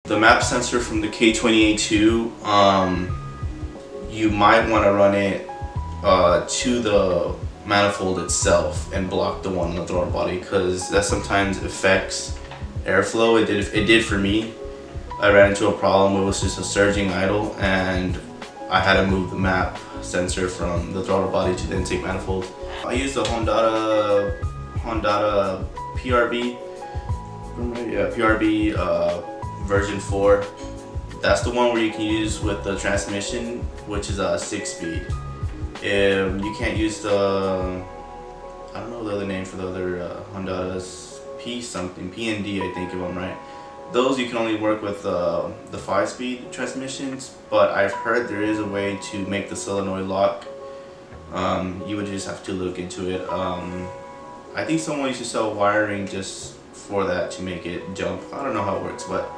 The map sensor from the K20A2, you might want to run it to the manifold itself and block the one on the throttle body, because that sometimes affects airflow. It did for me. I ran into a problem where it was just a surging idle, and I had to move the map sensor from the throttle body to the intake manifold. I used the Honda PRB, PRB version 4. That's the one where you can use with the transmission, which is a 6-speed. You can't use the, I don't know the other name for the other Honda's PND, I think, if I'm right. Those you can only work with the 5-speed transmissions, but I've heard there is a way to make the solenoid lock. You would just have to look into it. I think someone used to sell wiring just for that to make it jump. I don't know how it works, but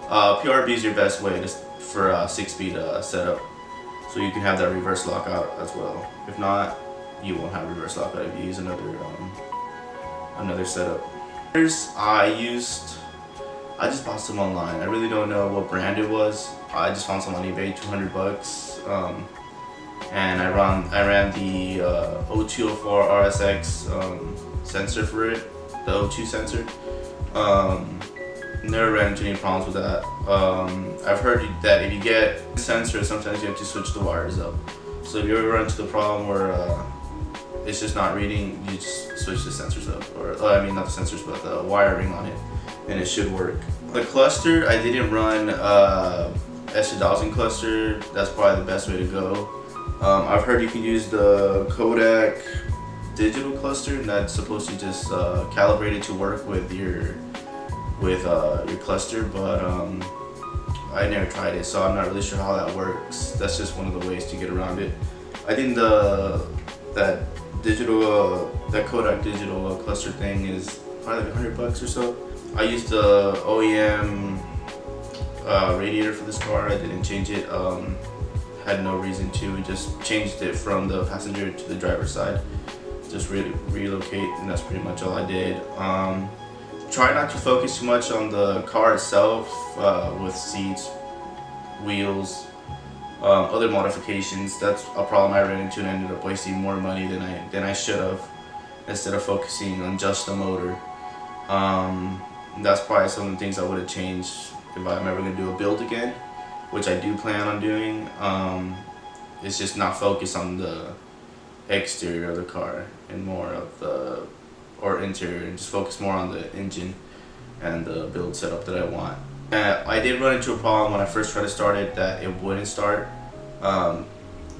PRB is your best way for a 6-speed setup, so you can have that reverse lockout as well. If not, you won't have reverse lockout if you use another setup. I just bought some online. I really don't know what brand it was. I just found some on eBay, 200 bucks. And I ran the 0204 RSX sensor for it, the O2 sensor. Never ran into any problems with that. I've heard that if you get a sensor, sometimes you have to switch the wires up. So if you ever run into the problem where it's just not reading, you just switch the sensors up, or I mean not the sensors, but the wiring on it, and it should work. The cluster, I didn't run S2000 cluster. That's probably the best way to go. I've heard you can use the Kodak digital cluster, and that's supposed to just calibrate it to work with your cluster, but I never tried it, so I'm not really sure how that works. That's just one of the ways to get around it. I think that Kodak digital cluster thing is probably like 100 bucks or so. I used the OEM radiator for this car. I didn't change it. Had no reason to. Just changed it from the passenger to the driver's side. Just relocate, and that's pretty much all I did. Try not to focus too much on the car itself, with seats, wheels, other modifications. That's a problem I ran into, and ended up wasting more money than I should have, instead of focusing on just the motor. That's probably some of the things I would have changed if I'm ever going to do a build again, which I do plan on doing. It's just not focus on the exterior of the car and more of the interior, and just focus more on the engine and the build setup that I want. I did run into a problem when I first tried to start it, that it wouldn't start.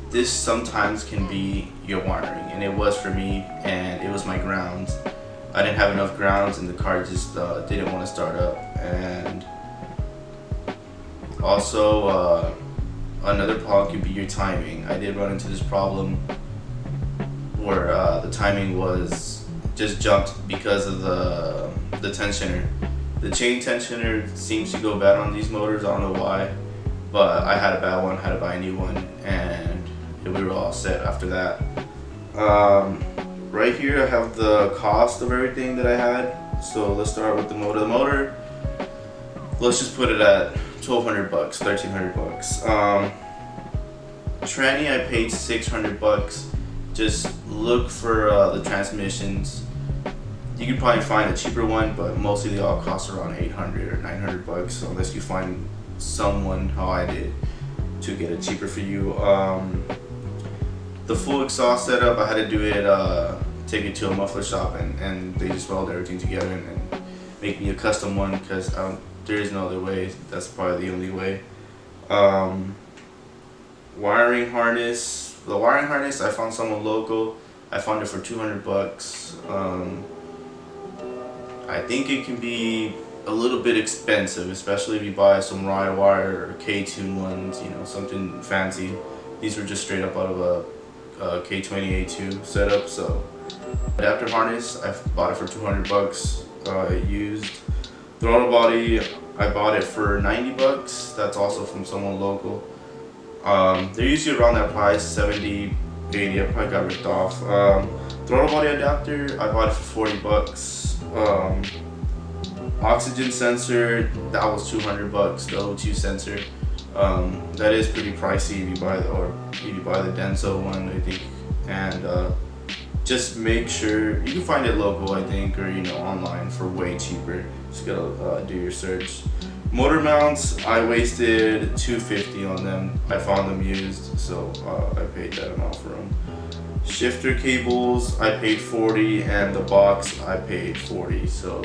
This sometimes can be your wiring, and it was for me, and it was my grounds. I didn't have enough grounds, and the car just didn't want to start up. And also another problem could be your timing. I did run into this problem where the timing was just jumped because of the tensioner. The chain tensioner seems to go bad on these motors. I don't know why, but I had a bad one, had to buy a new one, and we were all set after that. Right here I have the cost of everything that I had. So let's start with the motor. The motor, let's just put it at 1,200 bucks, 1,300 bucks. Tranny, I paid 600 bucks. Just look for the transmissions. You could probably find a cheaper one, but mostly they all cost around 800 or 900 bucks, unless you find someone, how I did, to get it cheaper for you. The full exhaust setup, I had to do it, take it to a muffler shop, and they just weld everything together and make me a custom one, because there is no other way. That's probably the only way. Wiring harness. The wiring harness, I found someone local. I found it for 200 bucks. I think it can be a little bit expensive, especially if you buy some Ride Wire or K20 ones, you know, something fancy. These were just straight up out of a K20A2 setup. So adapter harness, I bought it for 200 bucks. Used throttle body, I bought it for 90 bucks. That's also from someone local. They're usually around that price, 70, 80. I probably got ripped off. Throttle body adapter, I bought it for 40 bucks. Oxygen sensor, that was 200 bucks, the O2 sensor. That is pretty pricey if you buy the Denso one, I think. And just make sure you can find it local, I think, or online for way cheaper. Just gotta do your search. Motor mounts, I wasted $250 on them. I found them used, so I paid that amount for them. Shifter cables, I paid $40, and the box I paid $40, so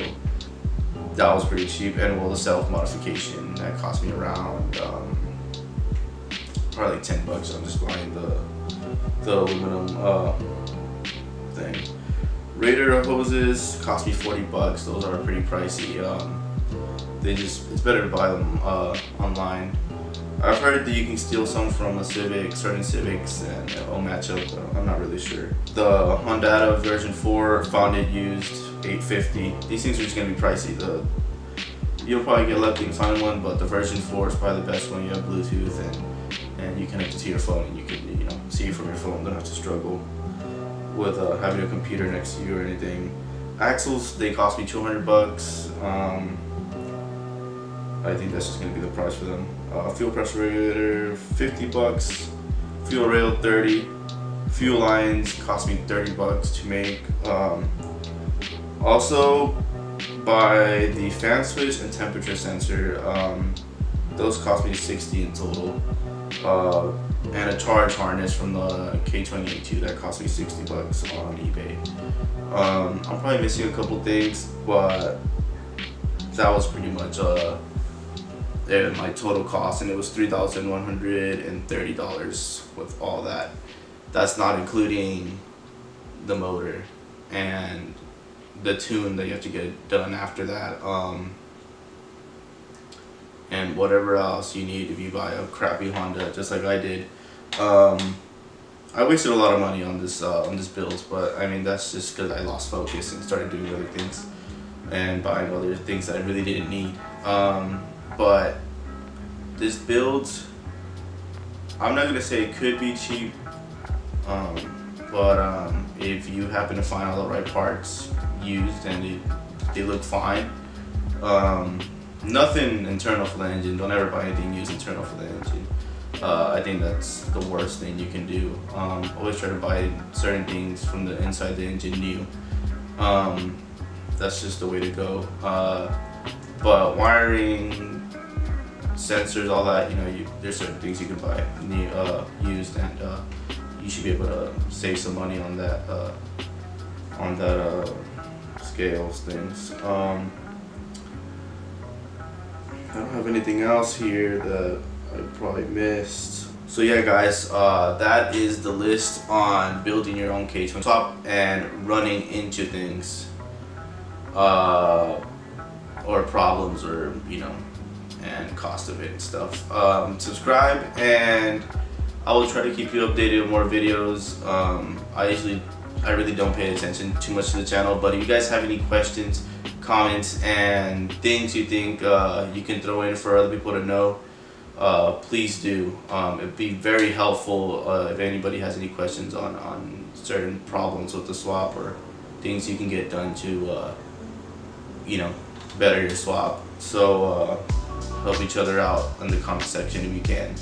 that was pretty cheap. And well, the self modification, that cost me around probably like 10 bucks. I'm just buying the aluminum thing. Radiator hoses cost me 40 bucks. Those are pretty pricey. It's better to buy them online. I've heard that you can steal some from certain Civics, and it'll match up, but I'm not really sure. The Honda version 4, found it used, $850. These things are just gonna be pricey. You'll probably get lucky and find one, but the version 4 is probably the best one. You have Bluetooth and you connect it to your phone, and you can see it from your phone. Don't have to struggle with having a computer next to you or anything. Axles, they cost me 200 bucks. I think that's just gonna be the price for them. Fuel pressure regulator, 50 bucks. Fuel rail, 30. Fuel lines cost me 30 bucks to make. Also, buy the fan switch and temperature sensor. Those cost me 60 in total. And a charge harness from the K20 that cost me 60 bucks on eBay. I'm probably missing a couple things, but that was pretty much my total cost, and it was $3,130 with all that. That's not including the motor and the tune that you have to get done after that, and whatever else you need if you buy a crappy Honda, just like I did. I wasted a lot of money on this build, but I mean, that's just because I lost focus and started doing other things and buying other things that I really didn't need. But this build, I'm not gonna say it could be cheap, but if you happen to find all the right parts used and they look fine, nothing internal for the engine. Don't ever buy anything used internal for the engine. I think that's the worst thing you can do. Always try to buy certain things from the inside the engine new. That's just the way to go. But wiring, sensors, all that, there's certain things you can buy used, and you should be able to save some money on that scales things. I don't have anything else here that I probably missed. So yeah, guys, that is the list on building your own K20 swap and running into things or problems, or and cost of it and stuff. Subscribe, and I will try to keep you updated with more videos. I really don't pay attention too much to the channel, but if you guys have any questions, comments, and things you think you can throw in for other people to know, please do. It'd be very helpful if anybody has any questions on certain problems with the swap, or things you can get done to better your swap. So help each other out in the comment section if you can.